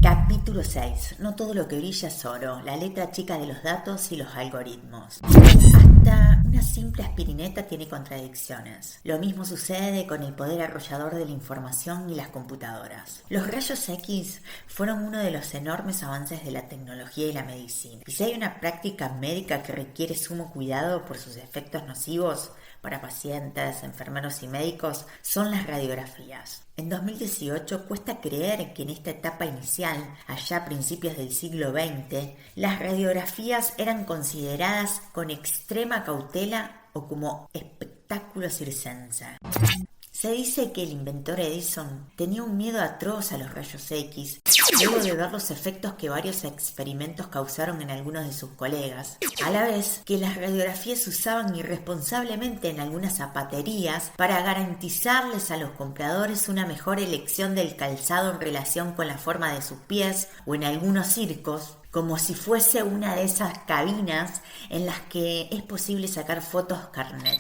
Capítulo 6. No todo lo que brilla es oro. La letra chica de los datos y los algoritmos. Hasta una simple aspirineta tiene contradicciones. Lo mismo sucede con el poder arrollador de la información y las computadoras. Los rayos X fueron uno de los enormes avances de la tecnología y la medicina. Y si hay una práctica médica que requiere sumo cuidado por sus efectos nocivos para pacientes, enfermeros y médicos, son las radiografías. En 2018 cuesta creer que en esta etapa inicial, allá a principios del siglo XX, las radiografías eran consideradas con extrema cautela o como espectáculo circense. Se dice que el inventor Edison tenía un miedo atroz a los rayos X, luego de ver los efectos que varios experimentos causaron en algunos de sus colegas, a la vez que las radiografías se usaban irresponsablemente en algunas zapaterías para garantizarles a los compradores una mejor elección del calzado en relación con la forma de sus pies, o en algunos circos, como si fuese una de esas cabinas en las que es posible sacar fotos carnet.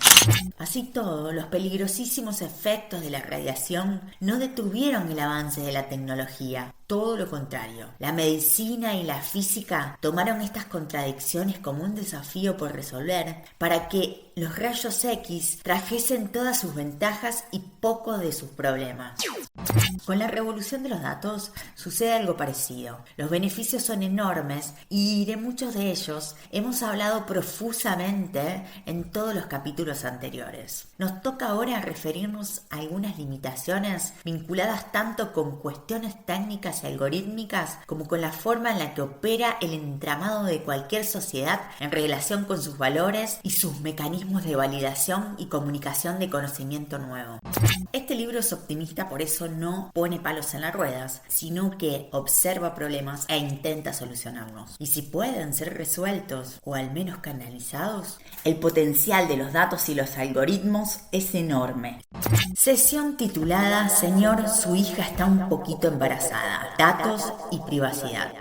Así todo, los peligrosísimos efectos de la radiación no detuvieron el avance de la tecnología. Todo lo contrario, la medicina y la física tomaron estas contradicciones como un desafío por resolver para que los rayos X trajesen todas sus ventajas y poco de sus problemas. Con la revolución de los datos sucede algo parecido. Los beneficios son enormes y de muchos de ellos hemos hablado profusamente en todos los capítulos anteriores. Nos toca ahora referirnos a algunas limitaciones vinculadas tanto con cuestiones técnicas y algorítmicas como con la forma en la que opera el entramado de cualquier sociedad en relación con sus valores y sus mecanismos de validación y comunicación de conocimiento nuevo. Este libro es optimista, por eso no pone palos en las ruedas, sino que observa problemas e intenta solucionarlos. Y si pueden ser resueltos o al menos canalizados, el potencial de los datos y los algoritmos es enorme. Sesión titulada Señor, su hija está un poquito embarazada. Datos y privacidad.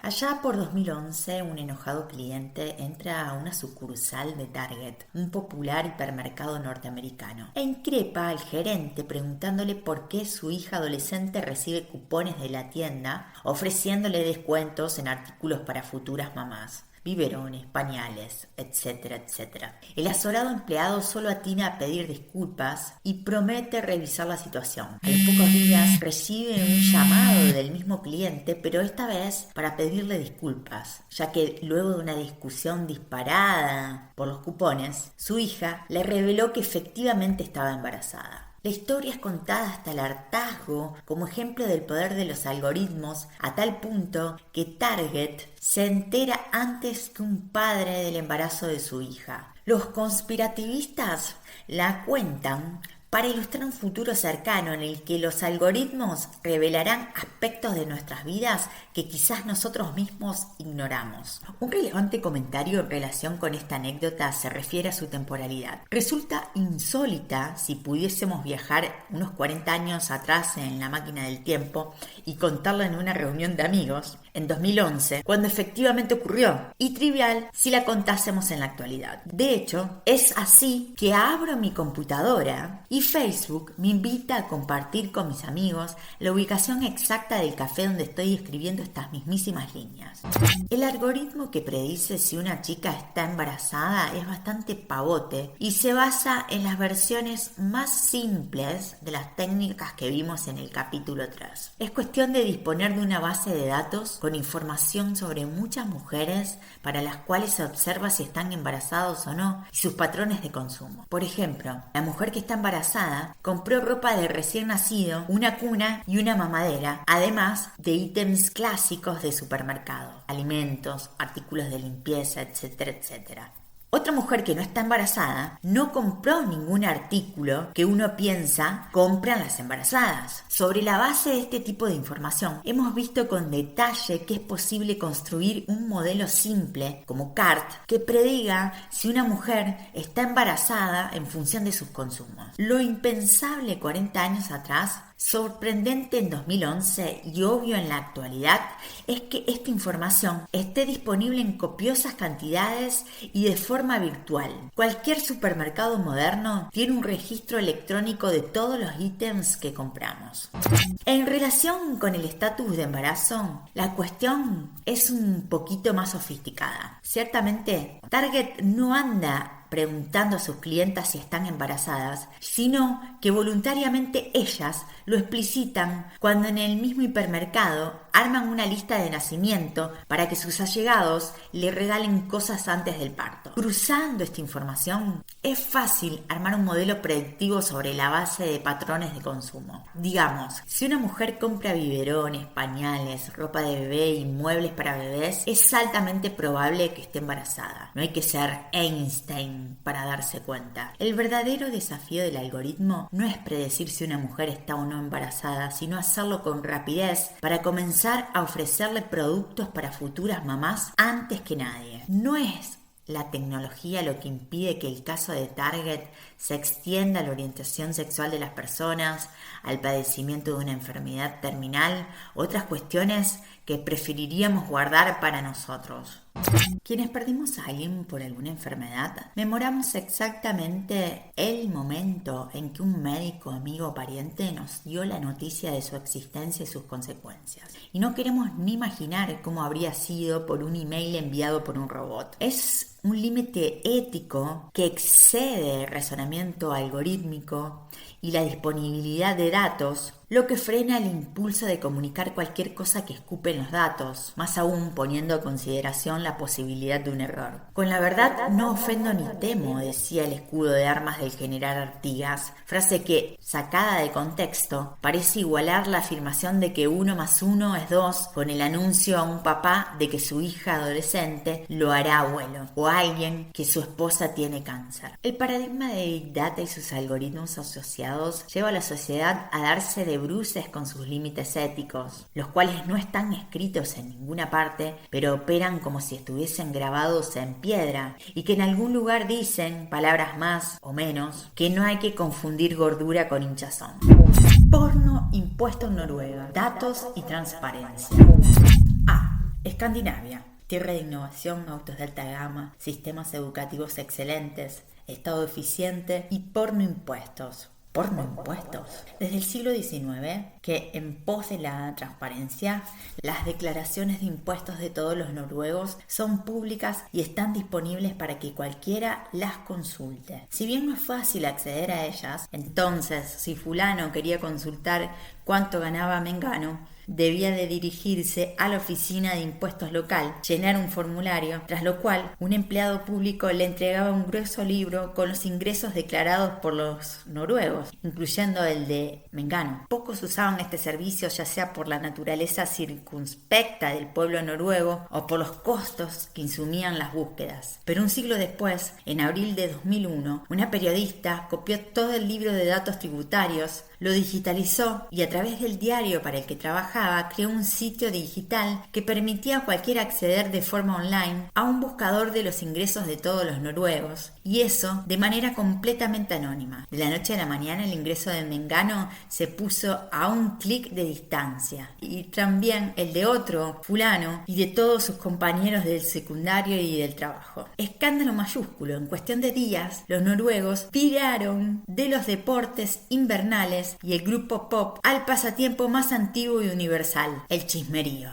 Allá por 2011, un enojado cliente entra a una sucursal de Target, un popular hipermercado norteamericano, e increpa al gerente preguntándole por qué su hija adolescente recibe cupones de la tienda ofreciéndole descuentos en artículos para futuras mamás. Biberones, pañales, etcétera, etcétera. El azorado empleado solo atina a pedir disculpas y promete revisar la situación. A los pocos días recibe un llamado del mismo cliente, pero esta vez para pedirle disculpas, ya que luego de una discusión disparada por los cupones, su hija le reveló que efectivamente estaba embarazada. La historia es contada hasta el hartazgo como ejemplo del poder de los algoritmos, a tal punto que Target se entera antes que un padre del embarazo de su hija. Los conspirativistas la cuentan para ilustrar un futuro cercano en el que los algoritmos revelarán aspectos de nuestras vidas que quizás nosotros mismos ignoramos. Un relevante comentario en relación con esta anécdota se refiere a su temporalidad. Resulta insólita si pudiésemos viajar unos 40 años atrás en la máquina del tiempo y contarla en una reunión de amigos en 2011, cuando efectivamente ocurrió, y trivial si la contásemos en la actualidad. De hecho, es así que abro mi computadora y Facebook me invita a compartir con mis amigos la ubicación exacta del café donde estoy escribiendo estas mismísimas líneas. El algoritmo que predice si una chica está embarazada es bastante pavote y se basa en las versiones más simples de las técnicas que vimos en el capítulo 3. Es cuestión de disponer de una base de datos con información sobre muchas mujeres para las cuales se observa si están embarazados o no y sus patrones de consumo. Por ejemplo, la mujer que está embarazada compró ropa de recién nacido, una cuna y una mamadera, además de ítems clásicos de supermercado, alimentos, artículos de limpieza, etcétera, etcétera. Otra mujer que no está embarazada no compró ningún artículo que uno piensa compran las embarazadas. Sobre la base de este tipo de información, hemos visto con detalle que es posible construir un modelo simple, como CART, que prediga si una mujer está embarazada en función de sus consumos. Lo impensable 40 años atrás Sorprendente en 2011 y obvio en la actualidad es que esta información esté disponible en copiosas cantidades y de forma virtual. Cualquier supermercado moderno tiene un registro electrónico de todos los ítems que compramos. En relación con el estatus de embarazo, la cuestión es un poquito más sofisticada. Ciertamente, Target no anda preguntando a sus clientas si están embarazadas, sino que voluntariamente ellas lo explicitan cuando en el mismo hipermercado arman una lista de nacimiento para que sus allegados le regalen cosas antes del parto. Cruzando esta información, es fácil armar un modelo predictivo sobre la base de patrones de consumo. Digamos, si una mujer compra biberones, pañales, ropa de bebé y muebles para bebés, es altamente probable que esté embarazada. No hay que ser Einstein para darse cuenta. El verdadero desafío del algoritmo no es predecir si una mujer está o no embarazada, sino hacerlo con rapidez para comenzar a ofrecerle productos para futuras mamás antes que nadie. No es la tecnología lo que impide que el caso de Target se extienda a la orientación sexual de las personas, al padecimiento de una enfermedad terminal, otras cuestiones que preferiríamos guardar para nosotros. Quienes perdimos a alguien por alguna enfermedad, memoramos exactamente el momento en que un médico, amigo o pariente nos dio la noticia de su existencia y sus consecuencias. Y no queremos ni imaginar cómo habría sido por un email enviado por un robot. Es un límite ético que excede el razonamiento algorítmico y la disponibilidad de datos, lo que frena el impulso de comunicar cualquier cosa que escupen los datos, más aún poniendo a consideración la posibilidad de un error. Con la verdad no ofendo ni temo, decía el escudo de armas del general Artigas, frase que, sacada de contexto, parece igualar la afirmación de que 1 más 1 es 2 con el anuncio a un papá de que su hija adolescente lo hará abuelo, o a alguien que su esposa tiene cáncer. El paradigma de Big Data y sus algoritmos asociados lleva a la sociedad a darse de bruces con sus límites éticos, los cuales no están escritos en ninguna parte, pero operan como si estuviesen grabados en piedra y que en algún lugar dicen, palabras más o menos, que no hay que confundir gordura con hinchazón. Porno impuesto en Noruega, datos y transparencia. Escandinavia, tierra de innovación, autos de alta gama, sistemas educativos excelentes, Estado eficiente y porno impuestos. ¿Porno impuestos? Desde el siglo XIX, que en pos de la transparencia, las declaraciones de impuestos de todos los noruegos son públicas y están disponibles para que cualquiera las consulte. Si bien no es fácil acceder a ellas, entonces, si fulano quería consultar cuánto ganaba Mengano, debía de dirigirse a la oficina de impuestos local, llenar un formulario, tras lo cual un empleado público le entregaba un grueso libro con los ingresos declarados por los noruegos, incluyendo el de Mengano. Pocos usaban este servicio, ya sea por la naturaleza circunspecta del pueblo noruego o por los costos que insumían las búsquedas. Pero un siglo después, en abril de 2001, una periodista copió todo el libro de datos tributarios, lo digitalizó y a través del diario para el que trabajaba creó un sitio digital que permitía a cualquiera acceder de forma online a un buscador de los ingresos de todos los noruegos, y eso de manera completamente anónima. De la noche a la mañana el ingreso de Mengano se puso a un clic de distancia, y también el de otro fulano y de todos sus compañeros del secundario y del trabajo. Escándalo mayúsculo. En cuestión de días los noruegos viraron de los deportes invernales y el grupo pop al pasatiempo más antiguo y universal, el chismerío.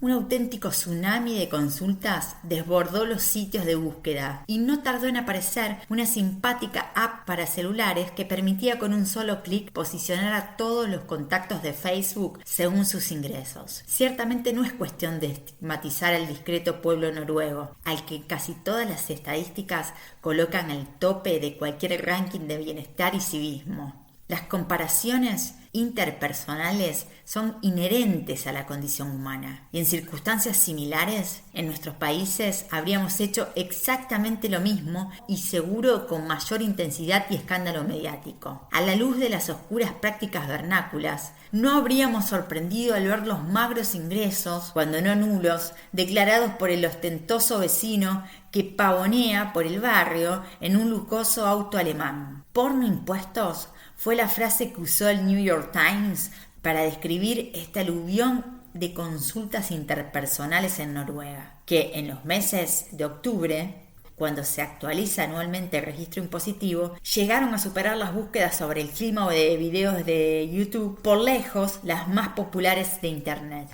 Un auténtico tsunami de consultas desbordó los sitios de búsqueda y no tardó en aparecer una simpática app para celulares que permitía con un solo clic posicionar a todos los contactos de Facebook según sus ingresos. Ciertamente no es cuestión de estigmatizar al discreto pueblo noruego, al que casi todas las estadísticas colocan al tope de cualquier ranking de bienestar y civismo. Las comparaciones interpersonales son inherentes a la condición humana y en circunstancias similares en nuestros países habríamos hecho exactamente lo mismo y seguro con mayor intensidad y escándalo mediático. A la luz de las oscuras prácticas vernáculas, no habríamos sorprendido al ver los magros ingresos, cuando no nulos, declarados por el ostentoso vecino que pavonea por el barrio en un lujoso auto alemán. Porno impuestos fue la frase que usó el New York Times para describir este aluvión de consultas interpersonales en Noruega, que en los meses de octubre, cuando se actualiza anualmente el registro impositivo, llegaron a superar las búsquedas sobre el clima o de videos de YouTube por lejos las más populares de Internet.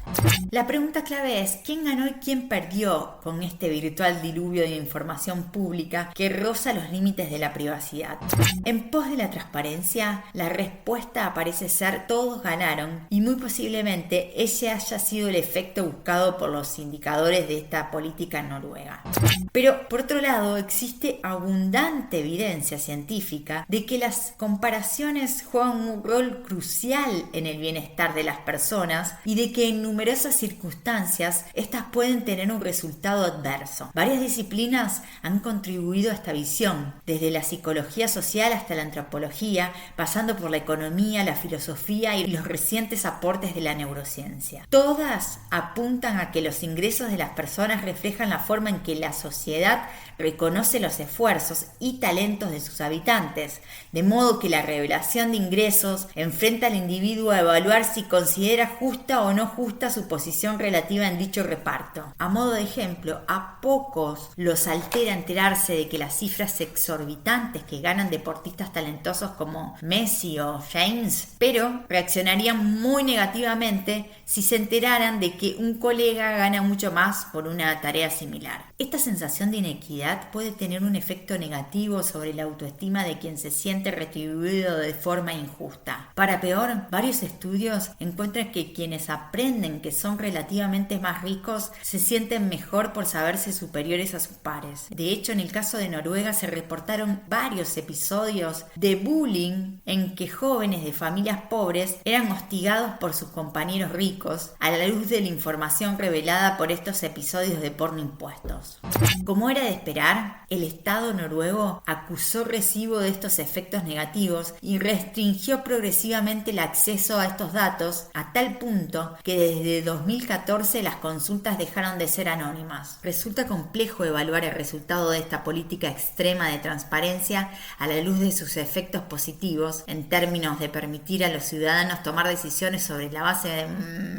La pregunta clave es, ¿quién ganó y quién perdió con este virtual diluvio de información pública que roza los límites de la privacidad? En pos de la transparencia, la respuesta parece ser todos ganaron y muy posiblemente ese haya sido el efecto buscado por los indicadores de esta política en Noruega. Pero por otro lado, existe abundante evidencia científica de que las comparaciones juegan un rol crucial en el bienestar de las personas y de que en numerosas circunstancias estas pueden tener un resultado adverso. Varias disciplinas han contribuido a esta visión, desde la psicología social hasta la antropología, pasando por la economía, la filosofía y los recientes aportes de la neurociencia. Todas apuntan a que los ingresos de las personas reflejan la forma en que la sociedad reconoce los esfuerzos y talentos de sus habitantes, de modo que la revelación de ingresos enfrenta al individuo a evaluar si considera justa o no justa su posición relativa en dicho reparto. A modo de ejemplo, a pocos los altera enterarse de que las cifras exorbitantes que ganan deportistas talentosos como Messi o James, pero reaccionarían muy negativamente si se enteraran de que un colega gana mucho más por una tarea similar. Esta sensación de inequidad puede tener un efecto negativo sobre la autoestima de quien se siente retribuido de forma injusta. Para peor, varios estudios encuentran que quienes aprenden que son relativamente más ricos se sienten mejor por saberse superiores a sus pares. De hecho, en el caso de Noruega se reportaron varios episodios de bullying en que jóvenes de familias pobres eran hostigados por sus compañeros ricos a la luz de la información revelada por estos episodios de porno impuestos. Como era de esperar, el Estado noruego acusó recibo de estos efectos negativos y restringió progresivamente el acceso a estos datos a tal punto que desde 2014 las consultas dejaron de ser anónimas. Resulta complejo evaluar el resultado de esta política extrema de transparencia a la luz de sus efectos positivos en términos de permitir a los ciudadanos tomar decisiones sobre la base de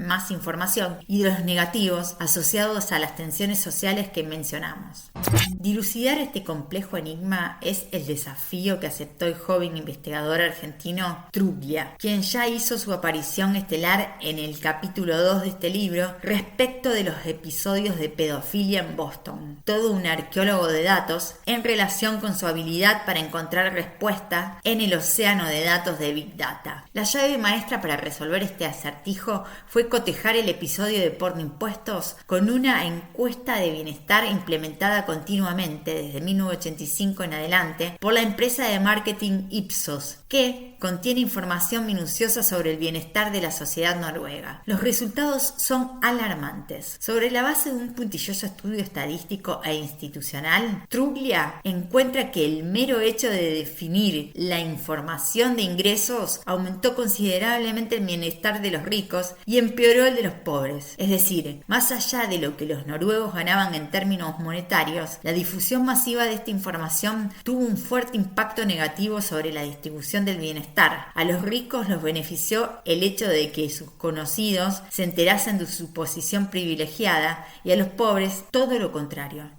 más información y de los negativos asociados a las tensiones sociales que mencionamos. Dilucidar este complejo enigma es el desafío que aceptó el joven investigador argentino Truglia, quien ya hizo su aparición estelar en el capítulo 2 de este libro respecto de los episodios de pedofilia en Boston. Todo un arqueólogo de datos en relación con su habilidad para encontrar respuestas en el océano de datos de Big Data. La llave maestra para resolver este acertijo fue cotejar el episodio de porno impuestos con una encuesta de bienestar implementada continuamente desde 1985 en adelante por la empresa de marketing Ipsos, que contiene información minuciosa sobre el bienestar de la sociedad noruega. Los resultados son alarmantes. Sobre la base de un puntilloso estudio estadístico e institucional, Truglia encuentra que el mero hecho de definir la información de ingresos aumentó considerablemente el bienestar de los ricos y empeoró el de los pobres. Es decir, más allá de lo que los noruegos ganaban en términos monetarios, la difusión masiva de esta información tuvo un fuerte impacto negativo sobre la distribución del bienestar. A los ricos los benefició el hecho de que sus conocidos se enterasen de su posición privilegiada y a los pobres todo lo contrario.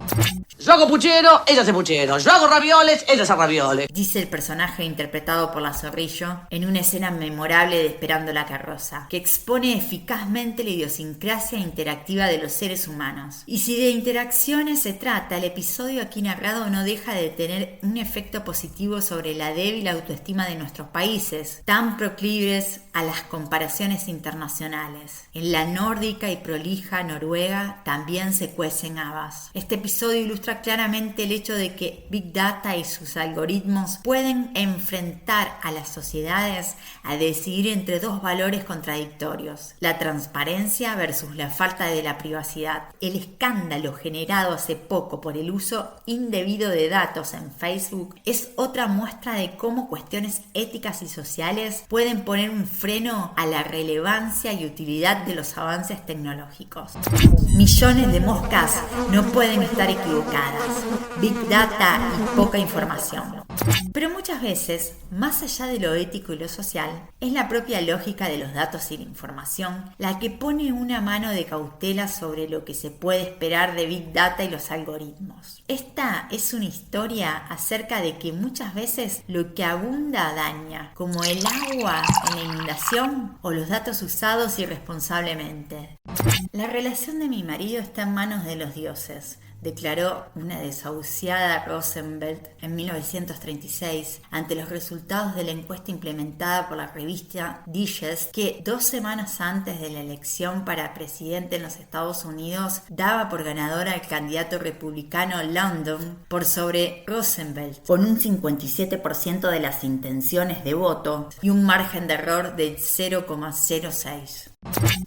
Yo hago puchero, ella hace puchero. Yo hago ravioles, ella hace ravioles. Dice el personaje interpretado por la Zorrillo en una escena memorable de Esperando la carroza, que expone eficazmente la idiosincrasia interactiva de los seres humanos. Y si de interacciones se trata, el episodio aquí narrado no deja de tener un efecto positivo sobre la débil autoestima de nuestros países, tan proclives a las comparaciones internacionales. En la nórdica y prolija Noruega también se cuecen habas. Este episodio ilustra claramente el hecho de que Big Data y sus algoritmos pueden enfrentar a las sociedades a decidir entre dos valores contradictorios: la transparencia versus la falta de la privacidad. El escándalo generado hace poco por el uso indebido de datos en Facebook es otra muestra de cómo cuestiones éticas y sociales pueden poner un freno a la relevancia y utilidad de los avances tecnológicos. Millones de moscas no pueden estar equivocadas. Big Data y poca información. Pero muchas veces, más allá de lo ético y lo social, es la propia lógica de los datos y la información la que pone una mano de cautela sobre lo que se puede esperar de Big Data y los algoritmos. Esta es una historia acerca de que muchas veces lo que abunda daña, como el agua en la inundación o los datos usados irresponsablemente. La relación de mi marido está en manos de los dioses, declaró una desahuciada Roosevelt en 1936 ante los resultados de la encuesta implementada por la revista Digest, que 2 semanas antes de la elección para presidente en los Estados Unidos daba por ganador al candidato republicano Landon por sobre Roosevelt, con un 57% de las intenciones de voto y un margen de error de 0,06.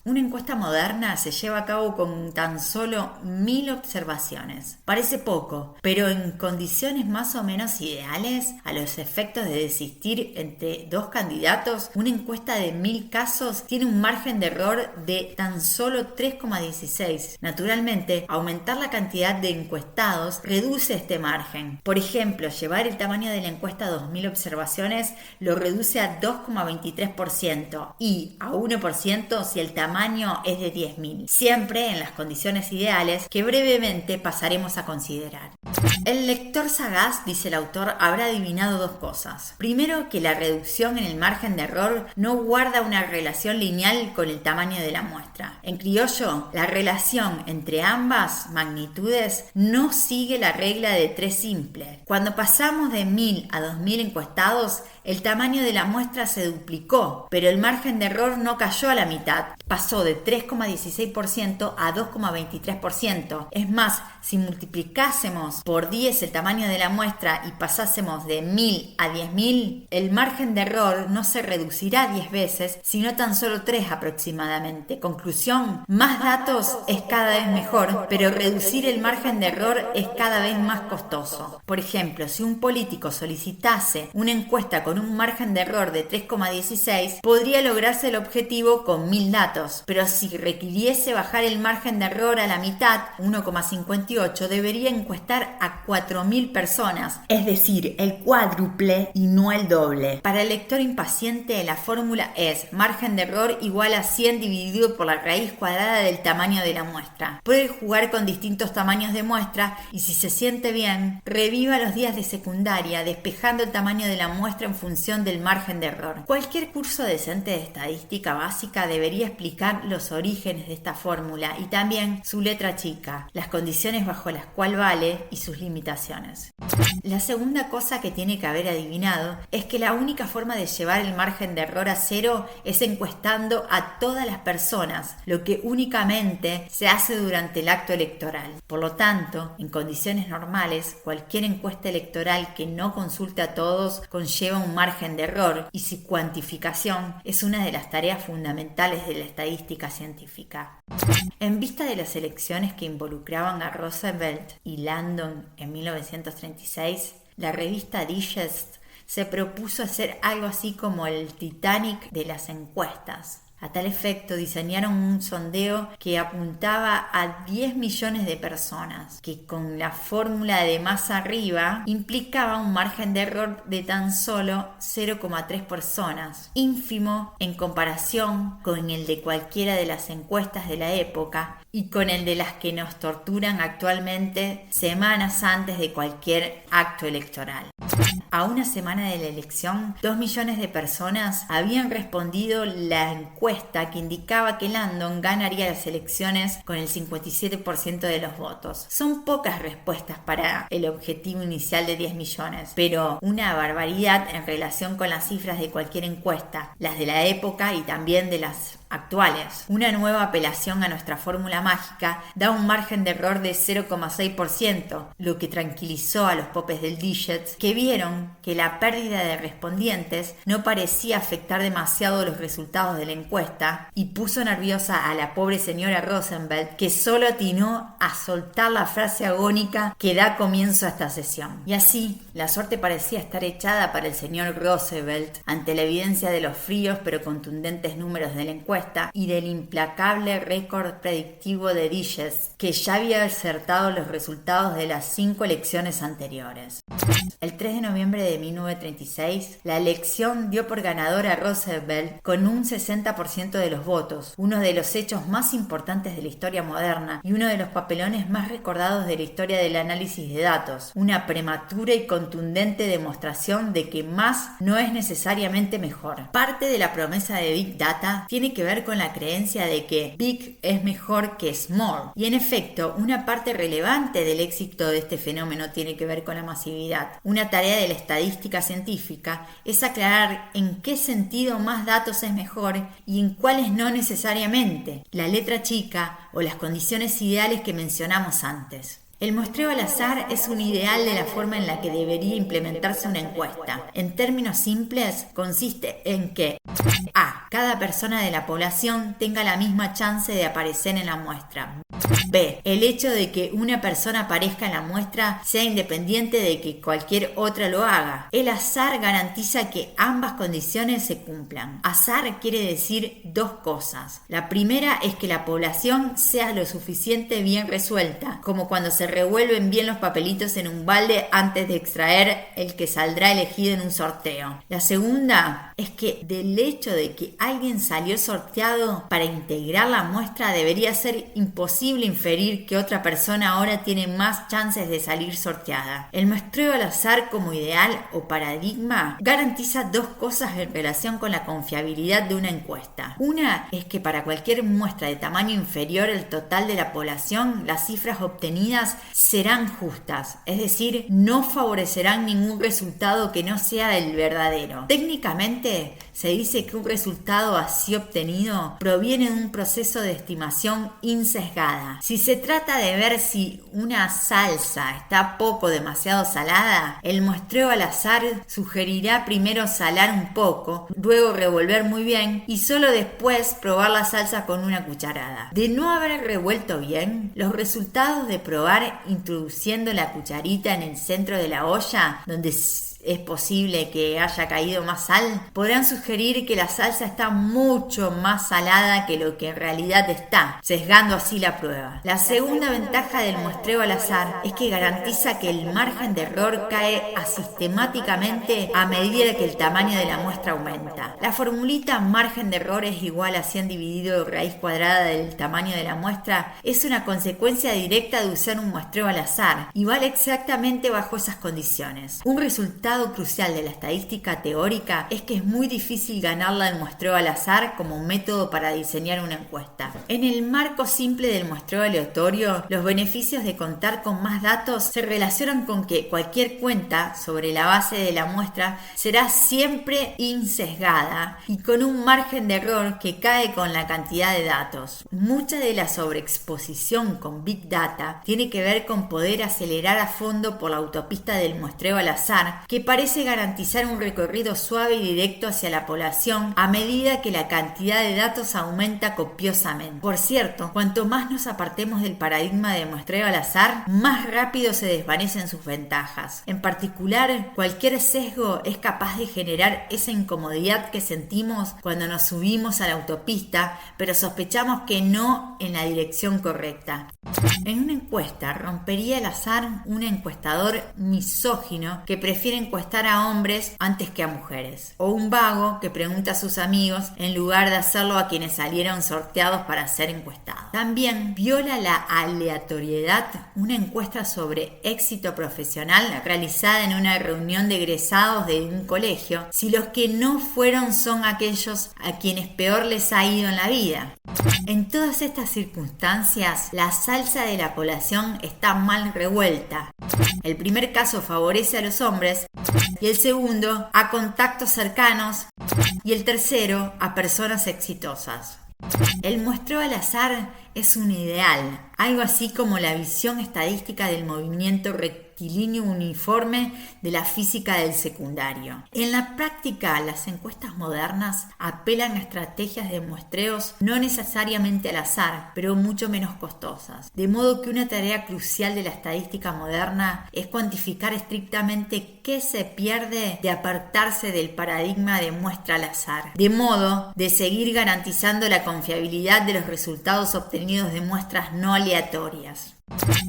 Una encuesta moderna se lleva a cabo con tan solo 1000 observaciones. Parece poco, pero en condiciones más o menos ideales, a los efectos de desistir entre 2 candidatos, una encuesta de 1000 casos tiene un margen de error de tan solo 3,16. Naturalmente, aumentar la cantidad de encuestados reduce este margen. Por ejemplo, llevar el tamaño de la encuesta a 2000 observaciones lo reduce a 2,23% y a 1% si el tamaño es de 10.000, siempre en las condiciones ideales que brevemente pasaremos a considerar. El lector sagaz, dice el autor, habrá adivinado 2 cosas. Primero, que la reducción en el margen de error no guarda una relación lineal con el tamaño de la muestra. En criollo, la relación entre ambas magnitudes no sigue la regla de 3 simple. Cuando pasamos de 1000 a 2000 encuestados, el tamaño de la muestra se duplicó, pero el margen de error no cayó a la mitad. Pasó de 3,16% a 2,23%. Es más, si multiplicásemos por 10 el tamaño de la muestra y pasásemos de 1000 a 10.000, el margen de error no se reducirá 10 veces, sino tan solo 3 aproximadamente. Conclusión, más datos es cada vez mejor, pero reducir el margen de error es cada vez más costoso. Por ejemplo, si un político solicitase una encuesta con un margen de error de 3,16, podría lograrse el objetivo con 1000 datos, pero si requiriese bajar el margen de error a la mitad, 1,58, debería encuestar a 4000 personas, es decir, el cuádruple y no el doble. Para el lector impaciente, la fórmula es margen de error igual a 100 dividido por la raíz cuadrada del tamaño de la muestra. Puede jugar con distintos tamaños de muestra y, si se siente bien, reviva los días de secundaria despejando el tamaño de la muestra en función del margen de error. Cualquier curso decente de estadística básica debería explicar los orígenes de esta fórmula y también su letra chica, las condiciones bajo las cuales vale y sus limitaciones. La segunda cosa que tiene que haber adivinado es que la única forma de llevar el margen de error a 0 es encuestando a todas las personas, lo que únicamente se hace durante el acto electoral. Por lo tanto, en condiciones normales, cualquier encuesta electoral que no consulte a todos conlleva un margen de error y su cuantificación es una de las tareas fundamentales de la estadística científica. En vista de las elecciones que involucraban a Roosevelt y Landon en 1936, la revista Digest se propuso hacer algo así como el Titanic de las encuestas. A tal efecto, diseñaron un sondeo que apuntaba a 10 millones de personas, que con la fórmula de más arriba implicaba un margen de error de tan solo 0,3 personas, ínfimo en comparación con el de cualquiera de las encuestas de la época y con el de las que nos torturan actualmente semanas antes de cualquier acto electoral. A una semana de la elección, 2 millones de personas habían respondido la encuesta que indicaba que Landon ganaría las elecciones con el 57% de los votos. Son pocas respuestas para el objetivo inicial de 10 millones, pero una barbaridad en relación con las cifras de cualquier encuesta, las de la época y también de las actuales. Una nueva apelación a nuestra fórmula mágica da un margen de error de 0,6%, lo que tranquilizó a los popes del Digest, que vieron que la pérdida de respondientes no parecía afectar demasiado los resultados de la encuesta y puso nerviosa a la pobre señora Roosevelt, que solo atinó a soltar la frase agónica que da comienzo a esta sesión. Y así, la suerte parecía estar echada para el señor Roosevelt ante la evidencia de los fríos pero contundentes números de la encuesta. encuesta y del implacable récord predictivo de Digest, que ya había acertado los resultados de las 5 elecciones anteriores. El 3 de noviembre de 1936, la elección dio por ganador a Roosevelt con un 60% de los votos, uno de los hechos más importantes de la historia moderna y uno de los papelones más recordados de la historia del análisis de datos, una prematura y contundente demostración de que más no es necesariamente mejor. Parte de la promesa de Big Data tiene que ver con la creencia de que Big es mejor que Small, y en efecto, una parte relevante del éxito de este fenómeno tiene que ver con la masividad. Una tarea de la estadística científica es aclarar en qué sentido más datos es mejor y en cuáles no necesariamente, la letra chica o las condiciones ideales que mencionamos antes. El muestreo al azar es un ideal de la forma en la que debería implementarse una encuesta. En términos simples, consiste en que a. Cada persona de la población tenga la misma chance de aparecer en la muestra. B. El hecho de que una persona aparezca en la muestra sea independiente de que cualquier otra lo haga. El azar garantiza que ambas condiciones se cumplan. Azar quiere decir dos cosas. La primera es que la población sea lo suficiente bien resuelta, como cuando se revuelven bien los papelitos en un balde antes de extraer el que saldrá elegido en un sorteo. La segunda es que del hecho de que alguien salió sorteado para integrar la muestra debería ser imposible inferir que otra persona ahora tiene más chances de salir sorteada. El muestreo al azar como ideal o paradigma garantiza dos cosas en relación con la confiabilidad de una encuesta. Una es que para cualquier muestra de tamaño inferior al total de la población, las cifras obtenidas serán justas, es decir, no favorecerán ningún resultado que no sea el verdadero. Técnicamente, se dice que un resultado así obtenido proviene de un proceso de estimación insesgada. Si se trata de ver si una salsa está poco o demasiado salada, el muestreo al azar sugerirá primero salar un poco, luego revolver muy bien y solo después probar la salsa con una cucharada. De no haber revuelto bien, los resultados de probar introduciendo la cucharita en el centro de la olla, donde es posible que haya caído más sal, podrán sugerir que la salsa está mucho más salada que lo que en realidad está, sesgando así la prueba. La segunda ventaja del muestreo al azar es que garantiza que el margen de error cae sistemáticamente a medida que el tamaño de la muestra aumenta. La formulita margen de error es igual a 100 dividido raíz cuadrada del tamaño de la muestra es una consecuencia directa de usar un muestreo al azar y vale exactamente bajo esas condiciones. Un resultado crucial de la estadística teórica es que es muy difícil ganarla del muestreo al azar como método para diseñar una encuesta. En el marco simple del muestreo aleatorio, los beneficios de contar con más datos se relacionan con que cualquier cuenta sobre la base de la muestra será siempre insesgada y con un margen de error que cae con la cantidad de datos. Mucha de la sobreexposición con Big Data tiene que ver con poder acelerar a fondo por la autopista del muestreo al azar, que parece garantizar un recorrido suave y directo hacia la población a medida que la cantidad de datos aumenta copiosamente. Por cierto, cuanto más nos apartemos del paradigma de muestreo al azar, más rápido se desvanecen sus ventajas. En particular, cualquier sesgo es capaz de generar esa incomodidad que sentimos cuando nos subimos a la autopista, pero sospechamos que no en la dirección correcta. En una encuesta rompería el azar un encuestador misógino que prefiere encuestar a hombres antes que a mujeres, o un vago que pregunta a sus amigos en lugar de hacerlo a quienes salieron sorteados para ser encuestados. También viola la aleatoriedad una encuesta sobre éxito profesional realizada en una reunión de egresados de un colegio, si los que no fueron son aquellos a quienes peor les ha ido en la vida. En todas estas circunstancias, la salsa de la población está mal revuelta. El primer caso favorece a los hombres y el segundo a contactos cercanos y el tercero a personas exitosas. El muestreo al azar es un ideal, algo así como la visión estadística del movimiento rectilíneo uniforme de la física del secundario. En la práctica, las encuestas modernas apelan a estrategias de muestreos no necesariamente al azar, pero mucho menos costosas. De modo que una tarea crucial de la estadística moderna es cuantificar estrictamente qué se pierde de apartarse del paradigma de muestra al azar, de modo de seguir garantizando la confiabilidad de los resultados obtenidos de muestras no aleatorias.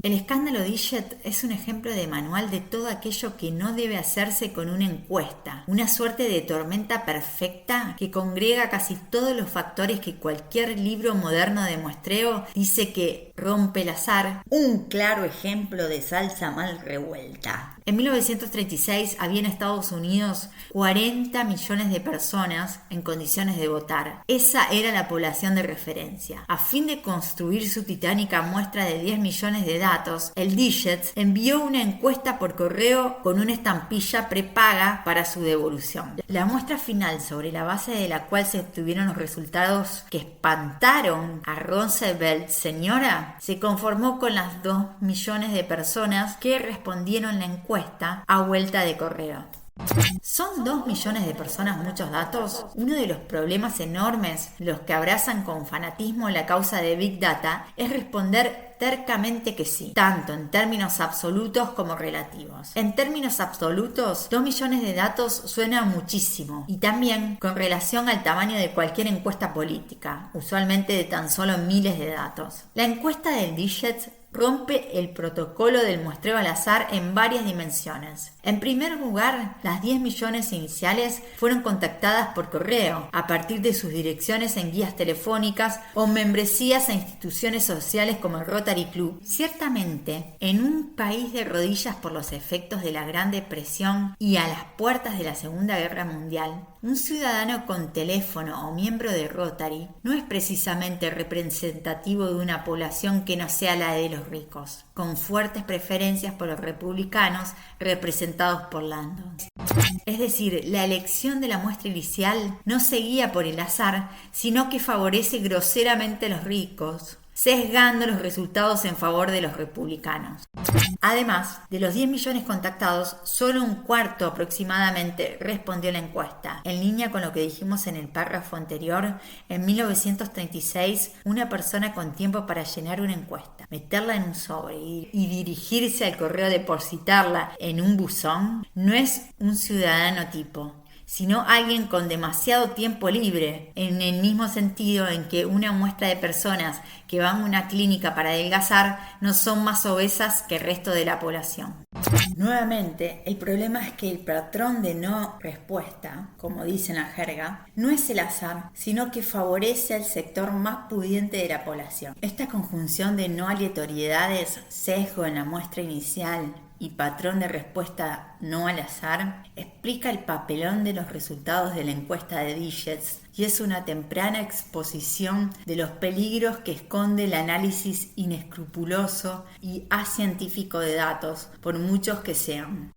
El escándalo Digit es un ejemplo de manual de todo aquello que no debe hacerse con una encuesta, una suerte de tormenta perfecta que congrega casi todos los factores que cualquier libro moderno de muestreo dice que rompe el azar. Un claro ejemplo de salsa mal revuelta. En 1936 había en Estados Unidos 40 millones de personas en condiciones de votar. Esa era la población de referencia. A fin de construir su titánica muestra de 10 millones de datos, el Digits envió una encuesta por correo con una estampilla prepaga para su devolución. La muestra final, sobre la base de la cual se obtuvieron los resultados que espantaron a Roosevelt, señora, se conformó con las 2 millones de personas que respondieron la encuesta a vuelta de correo. ¿Son 2 millones de personas muchos datos? Uno de los problemas enormes, los que abrazan con fanatismo la causa de Big Data, es responder tercamente que sí, tanto en términos absolutos como relativos. En términos absolutos, 2 millones de datos suena muchísimo, y también con relación al tamaño de cualquier encuesta política, usualmente de tan solo miles de datos. La encuesta del Digits rompe el protocolo del muestreo al azar en varias dimensiones. En primer lugar, las 10 millones iniciales fueron contactadas por correo, a partir de sus direcciones en guías telefónicas o membresías a instituciones sociales como el Rotary Club. Ciertamente, en un país de rodillas por los efectos de la Gran Depresión y a las puertas de la Segunda Guerra Mundial, un ciudadano con teléfono o miembro de Rotary no es precisamente representativo de una población que no sea la de los ricos, con fuertes preferencias por los republicanos representados por Landon. Es decir, la elección de la muestra inicial no se guía por el azar, sino que favorece groseramente a los ricos, sesgando los resultados en favor de los republicanos. Además, de los 10 millones contactados, solo un cuarto aproximadamente respondió a la encuesta. En línea con lo que dijimos en el párrafo anterior, en 1936, una persona con tiempo para llenar una encuesta, meterla en un sobre y dirigirse al correo, depositarla en un buzón, no es un ciudadano tipo, sino alguien con demasiado tiempo libre, en el mismo sentido en que una muestra de personas que van a una clínica para adelgazar no son más obesas que el resto de la población. Nuevamente, el problema es que el patrón de no respuesta, como dice en la jerga, no es el azar, sino que favorece al sector más pudiente de la población. Esta conjunción de no aleatoriedades, sesgo en la muestra inicial y patrón de respuesta no al azar, explica el papelón de los resultados de la encuesta de Digits y es una temprana exposición de los peligros que esconde el análisis inescrupuloso y acientífico de datos, por muchos que sean.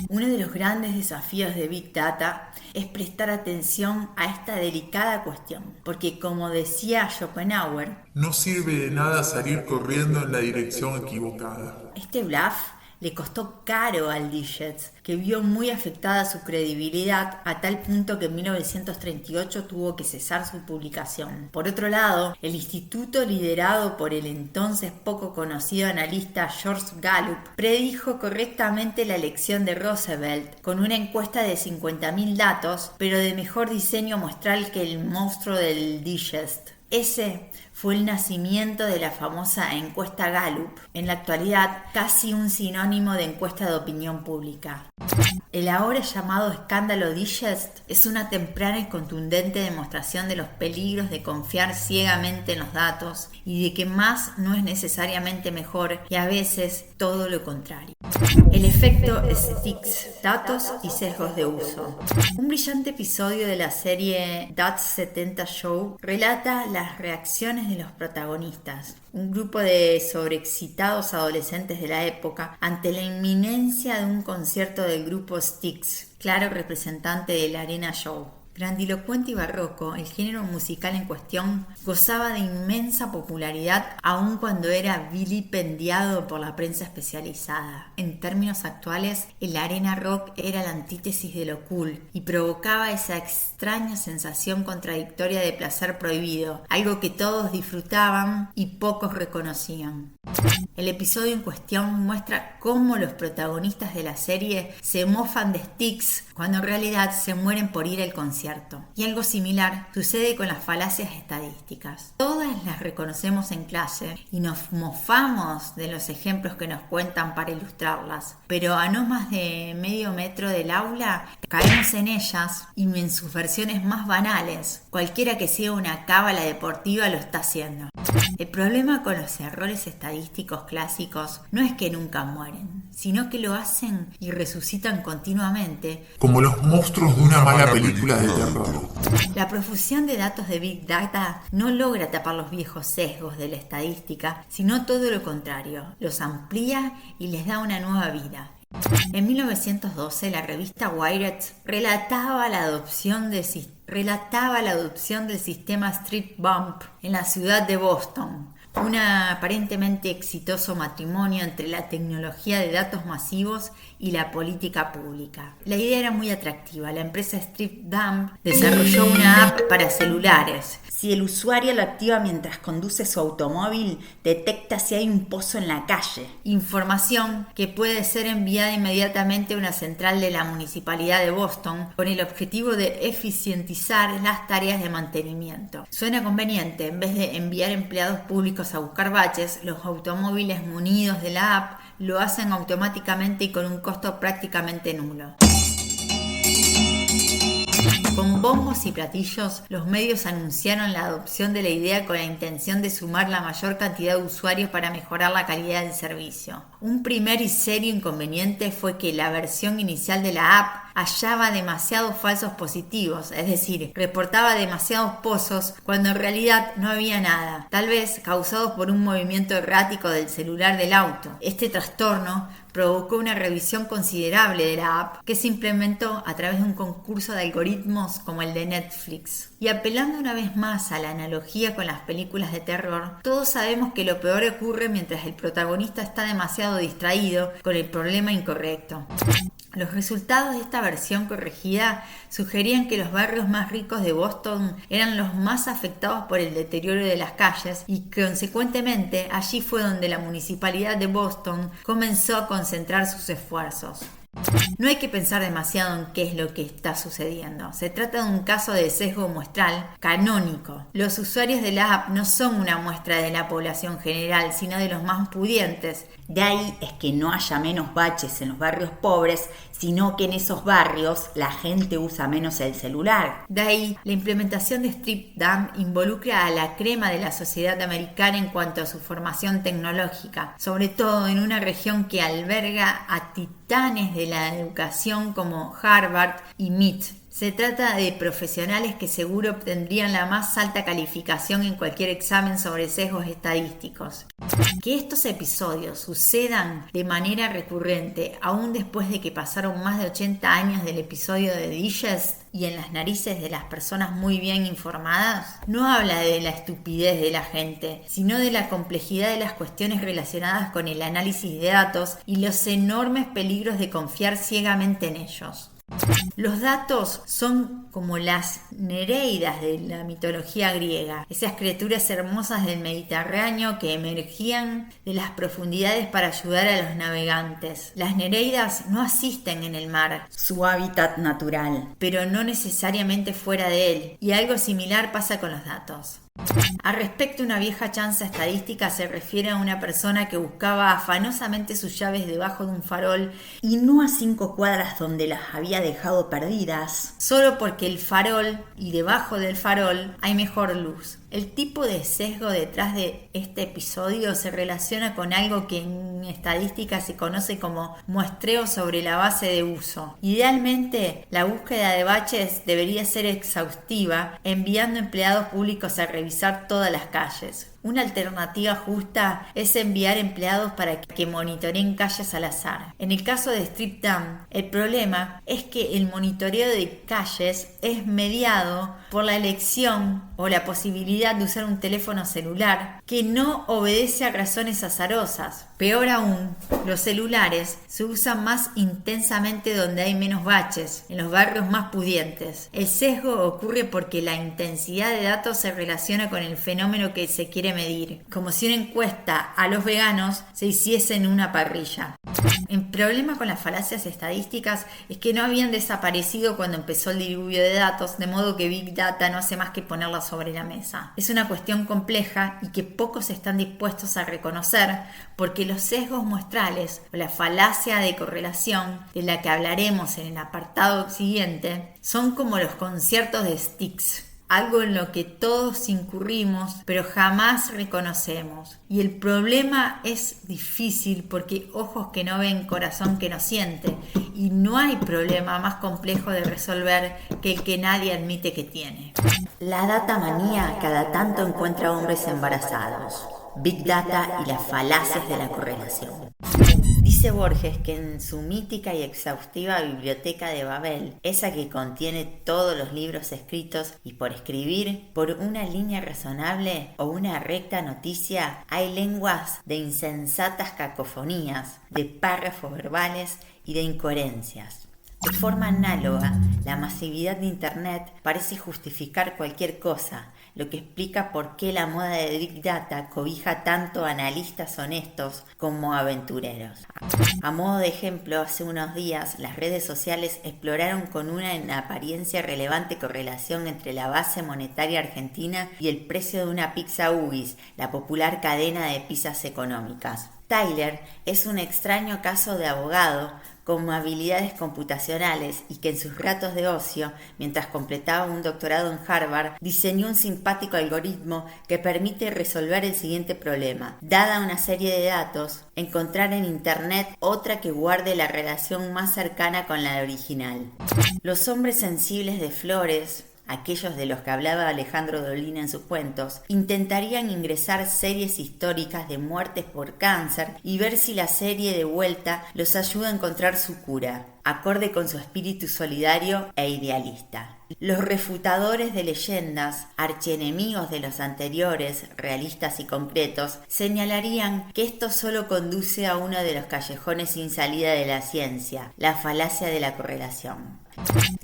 Uno de los grandes desafíos de Big Data es prestar atención a esta delicada cuestión, porque como decía Schopenhauer, no sirve de nada salir corriendo en la dirección equivocada. Este bluff le costó caro al Digits, que vio muy afectada su credibilidad a tal punto que en 1938 tuvo que cesar su publicación. Por otro lado, el instituto liderado por el entonces poco conocido analista George Gallup predijo correctamente la elección de Roosevelt con una encuesta de 50.000 datos, pero de mejor diseño muestral que el monstruo del Digest. Ese fue el nacimiento de la famosa encuesta Gallup, en la actualidad casi un sinónimo de encuesta de opinión pública. El ahora llamado escándalo Digest es una temprana y contundente demostración de los peligros de confiar ciegamente en los datos y de que más no es necesariamente mejor y a veces todo lo contrario. El efecto Sticks, datos y sesgos de uso. Un brillante episodio de la serie That 70 Show relata las reacciones de los protagonistas, un grupo de sobreexcitados adolescentes de la época, ante la inminencia de un concierto del grupo Styx, claro representante del Arena Show. Grandilocuente y barroco, el género musical en cuestión gozaba de inmensa popularidad aun cuando era vilipendiado por la prensa especializada. En términos actuales, el arena rock era la antítesis de lo cool y provocaba esa extraña sensación contradictoria de placer prohibido, algo que todos disfrutaban y pocos reconocían. El episodio en cuestión muestra cómo los protagonistas de la serie se mofan de Styx cuando en realidad se mueren por ir al concierto. Y algo similar sucede con las falacias estadísticas. Todas las reconocemos en clase y nos mofamos de los ejemplos que nos cuentan para ilustrarlas, pero a no más de medio metro del aula caemos en ellas y en sus versiones más banales. Cualquiera que siga una cábala deportiva lo está haciendo. El problema con los errores estadísticos clásicos no es que nunca mueren, sino que lo hacen y resucitan continuamente, como los monstruos de una mala película de terror. La profusión de datos de Big Data no logra tapar los viejos sesgos de la estadística, sino todo lo contrario, los amplía y les da una nueva vida. En 1912, la revista Wired relataba la adopción del sistema Street Bump en la ciudad de Boston, un aparentemente exitoso matrimonio entre la tecnología de datos masivos y la política pública. La idea era muy atractiva. La empresa Street Dump desarrolló una app para celulares. Si el usuario lo activa mientras conduce su automóvil, detecta si hay un pozo en la calle. Información que puede ser enviada inmediatamente a una central de la Municipalidad de Boston con el objetivo de eficientizar las tareas de mantenimiento. Suena conveniente. En vez de enviar empleados públicos a buscar baches, los automóviles munidos de la app lo hacen automáticamente y con un costo prácticamente nulo. Con bombos y platillos, los medios anunciaron la adopción de la idea con la intención de sumar la mayor cantidad de usuarios para mejorar la calidad del servicio. Un primer y serio inconveniente fue que la versión inicial de la app hallaba demasiados falsos positivos, es decir, reportaba demasiados pozos cuando en realidad no había nada, tal vez causados por un movimiento errático del celular del auto. Este trastorno provocó una revisión considerable de la app que se implementó a través de un concurso de algoritmos como el de Netflix. Y apelando una vez más a la analogía con las películas de terror, todos sabemos que lo peor ocurre mientras el protagonista está demasiado distraído con el problema incorrecto. Los resultados de esta versión corregida sugerían que los barrios más ricos de Boston eran los más afectados por el deterioro de las calles y consecuentemente allí fue donde la municipalidad de Boston comenzó a concentrar sus esfuerzos. No hay que pensar demasiado en qué es lo que está sucediendo. Se trata de un caso de sesgo muestral canónico. Los usuarios de la app no son una muestra de la población general, sino de los más pudientes. De ahí es que no haya menos baches en los barrios pobres, sino que en esos barrios la gente usa menos el celular. De ahí, la implementación de Street Dump involucra a la crema de la sociedad americana en cuanto a su formación tecnológica, sobre todo en una región que alberga a titanes de la educación como Harvard y MIT. Se trata de profesionales que seguro obtendrían la más alta calificación en cualquier examen sobre sesgos estadísticos. Que estos episodios sucedan de manera recurrente, aún después de que pasaron más de 80 años del episodio de Digest y en las narices de las personas muy bien informadas, no habla de la estupidez de la gente, sino de la complejidad de las cuestiones relacionadas con el análisis de datos y los enormes peligros de confiar ciegamente en ellos. Los datos son como las nereidas de la mitología griega, esas criaturas hermosas del Mediterráneo que emergían de las profundidades para ayudar a los navegantes. Las nereidas no asisten en el mar, su hábitat natural, pero no necesariamente fuera de él, y algo similar pasa con los datos. Al respecto, una vieja chanza estadística se refiere a una persona que buscaba afanosamente sus llaves debajo de un farol y no a 5 cuadras donde las había dejado perdidas, solo porque el farol y debajo del farol hay mejor luz. El tipo de sesgo detrás de este episodio se relaciona con algo que en estadística se conoce como muestreo sobre la base de uso. Idealmente, la búsqueda de baches debería ser exhaustiva, enviando empleados públicos a revisar todas las calles. Una alternativa justa es enviar empleados para que monitoreen calles al azar. En el caso de Striptown, el problema es que el monitoreo de calles es mediado por la elección o la posibilidad de usar un teléfono celular que no obedece a razones azarosas. Peor aún, los celulares se usan más intensamente donde hay menos baches, en los barrios más pudientes. El sesgo ocurre porque la intensidad de datos se relaciona con el fenómeno que se quiere medir, como si una encuesta a los veganos se hiciese en una parrilla. El problema con las falacias estadísticas es que no habían desaparecido cuando empezó el diluvio de datos, de modo que Big Data no hace más que ponerlas sobre la mesa. Es una cuestión compleja y que pocos están dispuestos a reconocer, porque los sesgos muestrales o la falacia de correlación, de la que hablaremos en el apartado siguiente, son como los conciertos de Styx. Algo en lo que todos incurrimos, pero jamás reconocemos. Y el problema es difícil porque ojos que no ven, corazón que no siente. Y no hay problema más complejo de resolver que el que nadie admite que tiene. La data manía cada tanto encuentra hombres embarazados. Big Data y las falacias de la correlación. Dice Borges que en su mítica y exhaustiva biblioteca de Babel, esa que contiene todos los libros escritos y por escribir, por una línea razonable o una recta noticia, hay lenguas de insensatas cacofonías, de párrafos verbales y de incoherencias. De forma análoga, la masividad de Internet parece justificar cualquier cosa, lo que explica por qué la moda de Big Data cobija tanto a analistas honestos como aventureros. A modo de ejemplo, hace unos días las redes sociales exploraron con una en apariencia relevante correlación entre la base monetaria argentina y el precio de una pizza Huggies, la popular cadena de pizzas económicas. Tyler es un extraño caso de abogado con habilidades computacionales y que en sus ratos de ocio, mientras completaba un doctorado en Harvard, diseñó un simpático algoritmo que permite resolver el siguiente problema. Dada una serie de datos, encontrar en Internet otra que guarde la relación más cercana con la original. Los hombres sensibles de Flores, aquellos de los que hablaba Alejandro Dolina en sus cuentos, intentarían ingresar series históricas de muertes por cáncer y ver si la serie de vuelta los ayuda a encontrar su cura, acorde con su espíritu solidario e idealista. Los refutadores de leyendas, archienemigos de los anteriores, realistas y concretos, señalarían que esto solo conduce a uno de los callejones sin salida de la ciencia, la falacia de la correlación.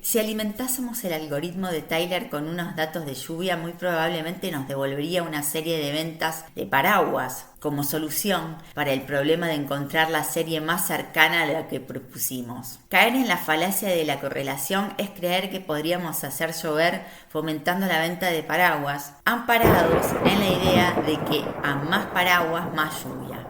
Si alimentásemos el algoritmo de Tyler con unos datos de lluvia, muy probablemente nos devolvería una serie de ventas de paraguas como solución para el problema de encontrar la serie más cercana a la que propusimos. Caer en la falacia de la correlación es creer que podríamos hacer llover fomentando la venta de paraguas, amparados en la idea de que a más paraguas, más lluvia.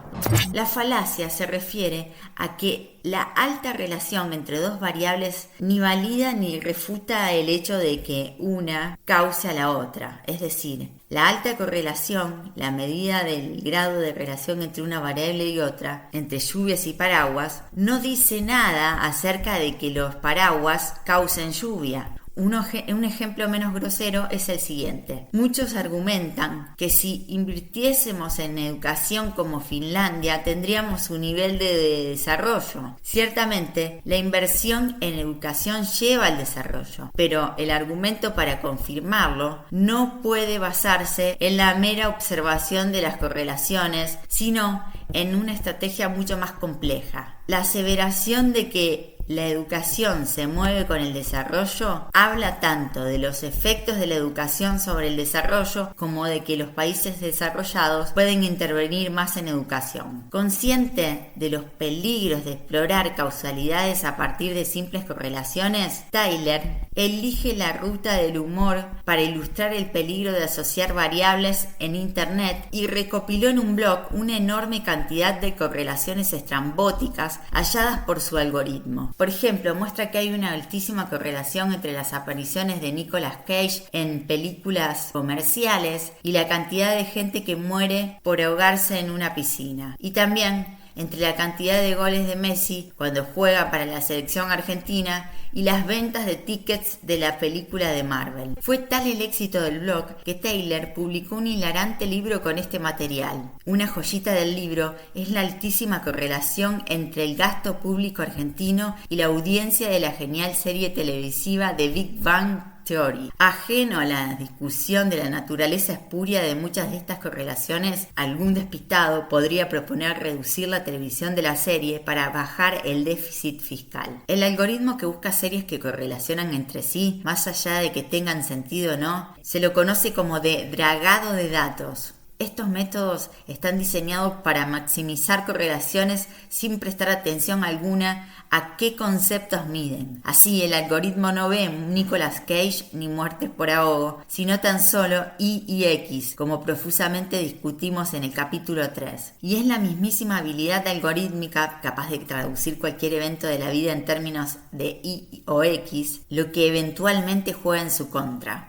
La falacia se refiere a que la alta relación entre dos variables ni valida ni refuta el hecho de que una cause a la otra. Es decir, la alta correlación, la medida del grado de relación entre una variable y otra, entre lluvias y paraguas, no dice nada acerca de que los paraguas causen lluvia. Un ejemplo menos grosero es el siguiente. Muchos argumentan que si invirtiésemos en educación como Finlandia, tendríamos un nivel de desarrollo. Ciertamente, la inversión en educación lleva al desarrollo, pero el argumento para confirmarlo no puede basarse en la mera observación de las correlaciones, sino en una estrategia mucho más compleja. La aseveración de que la educación se mueve con el desarrollo habla tanto de los efectos de la educación sobre el desarrollo como de que los países desarrollados pueden intervenir más en educación. Consciente de los peligros de explorar causalidades a partir de simples correlaciones, Tyler elige la ruta del humor para ilustrar el peligro de asociar variables en Internet y recopiló en un blog una enorme cantidad de correlaciones estrambóticas halladas por su algoritmo. Por ejemplo, muestra que hay una altísima correlación entre las apariciones de Nicolas Cage en películas comerciales y la cantidad de gente que muere por ahogarse en una piscina. Y también entre la cantidad de goles de Messi cuando juega para la selección argentina y las ventas de tickets de la película de Marvel. Fue tal el éxito del blog que Taylor publicó un hilarante libro con este material. Una joyita del libro es la altísima correlación entre el gasto público argentino y la audiencia de la genial serie televisiva The Big Bang Theory. Ajeno a la discusión de la naturaleza espuria de muchas de estas correlaciones, algún despistado podría proponer reducir la televisión de la serie para bajar el déficit fiscal. El algoritmo que busca series que correlacionan entre sí, más allá de que tengan sentido o no, se lo conoce como de dragado de datos. Estos métodos están diseñados para maximizar correlaciones sin prestar atención alguna a qué conceptos miden. Así, el algoritmo no ve Nicolas Cage ni muertes por ahogo, sino tan solo Y y X, como profusamente discutimos en el capítulo 3. Y es la mismísima habilidad algorítmica capaz de traducir cualquier evento de la vida en términos de Y o X, lo que eventualmente juega en su contra.